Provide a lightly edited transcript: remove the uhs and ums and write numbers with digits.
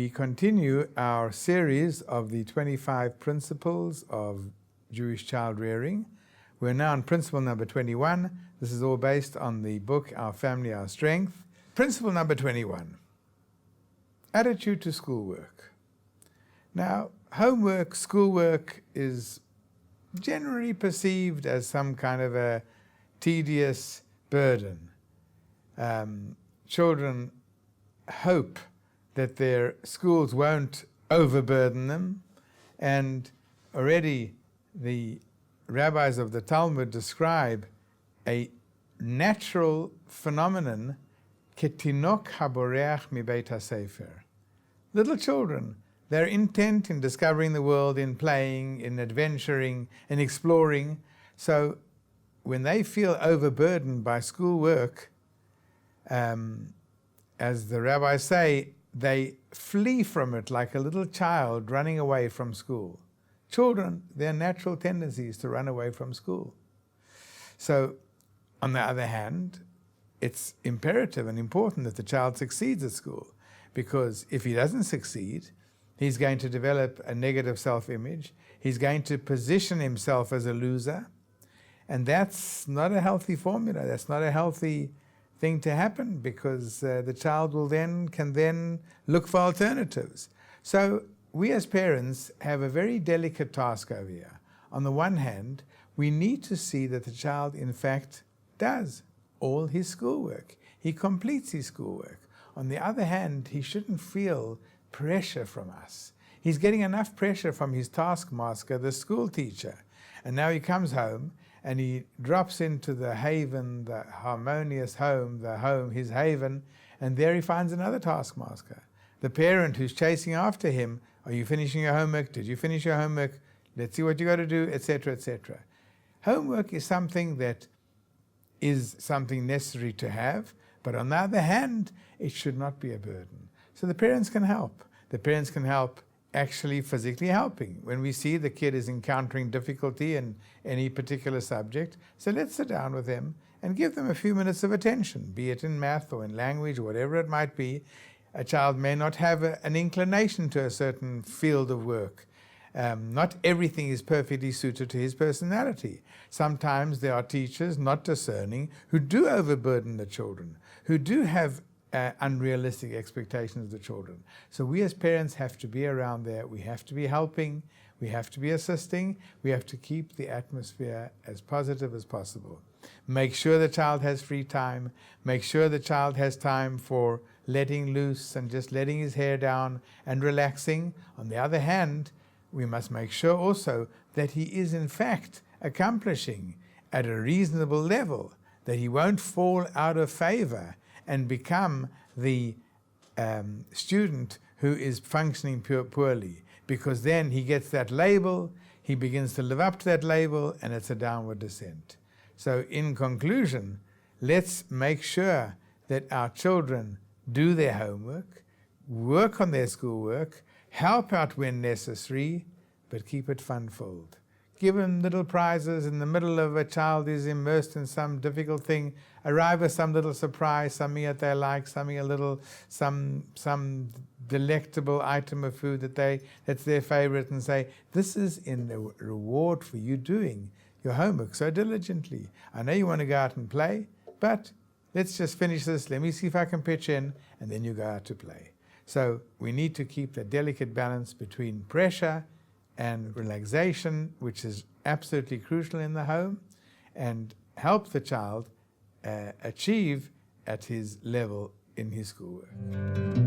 We continue our series of the 25 principles of Jewish child rearing. We're now on principle number 21. This is all based on the book, Our Family, Our Strength. Principle number 21, attitude to schoolwork. Now, homework, schoolwork is generally perceived as some kind of a tedious burden. Children hope that their schools won't overburden them, and already the rabbis of the Talmud describe a natural phenomenon, ketinok haboreach mibeit hasefer. Little children, they're intent in discovering the world, in playing, in adventuring, in exploring. So when they feel overburdened by schoolwork, as the rabbis say, they flee from it like a little child running away from school. Children, their natural tendency is to run away from school. So, on the other hand, it's imperative and important that the child succeeds at school, because if he doesn't succeed, he's going to develop a negative self-image. He's going to position himself as a loser, and that's not a healthy formula. That's not a healthy thing to happen, because the child can then look for alternatives. So we as parents have a very delicate task over here. On the one hand, we need to see that the child in fact does all his schoolwork. He completes his schoolwork. On the other hand, he shouldn't feel pressure from us. He's getting enough pressure from his taskmaster, the school teacher. And now he comes home and he drops into the haven, the harmonious home, his haven, and there he finds another taskmaster. The parent who's chasing after him, are you finishing your homework? Did you finish your homework? Let's see what you got to do, etc., etc. Homework is something that is something necessary to have, but on the other hand, it should not be a burden. So the parents can help. The parents can help actually physically helping. When we see the kid is encountering difficulty in any particular subject, so let's sit down with them and give them a few minutes of attention, be it in math or in language or whatever it might be. A child may not have an inclination to a certain field of work. Not everything is perfectly suited to his personality. Sometimes there are teachers not discerning who do overburden the children, who do have unrealistic expectations of the children. So we as parents have to be around there. We have to be helping. We have to be assisting. We have to keep the atmosphere as positive as possible. Make sure the child has free time. Make sure the child has time for letting loose and just letting his hair down and relaxing. On the other hand, we must make sure also that he is in fact accomplishing at a reasonable level, that he won't fall out of favor and become the student who is functioning poorly, because then he gets that label, he begins to live up to that label, and it's a downward descent. So in conclusion, let's make sure that our children do their homework, work on their schoolwork, help out when necessary, but keep it fun-filled. Give them little prizes in the middle of a child is immersed in some difficult thing. Arrive with some little surprise, something that they like, something a little, some delectable item of food that's their favorite, and say, this is in the reward for you doing your homework so diligently. I know you want to go out and play, but let's just finish this. Let me see if I can pitch in, and then you go out to play. So we need to keep the delicate balance between pressure and relaxation, which is absolutely crucial in the home, and help the child achieve at his level in his schoolwork.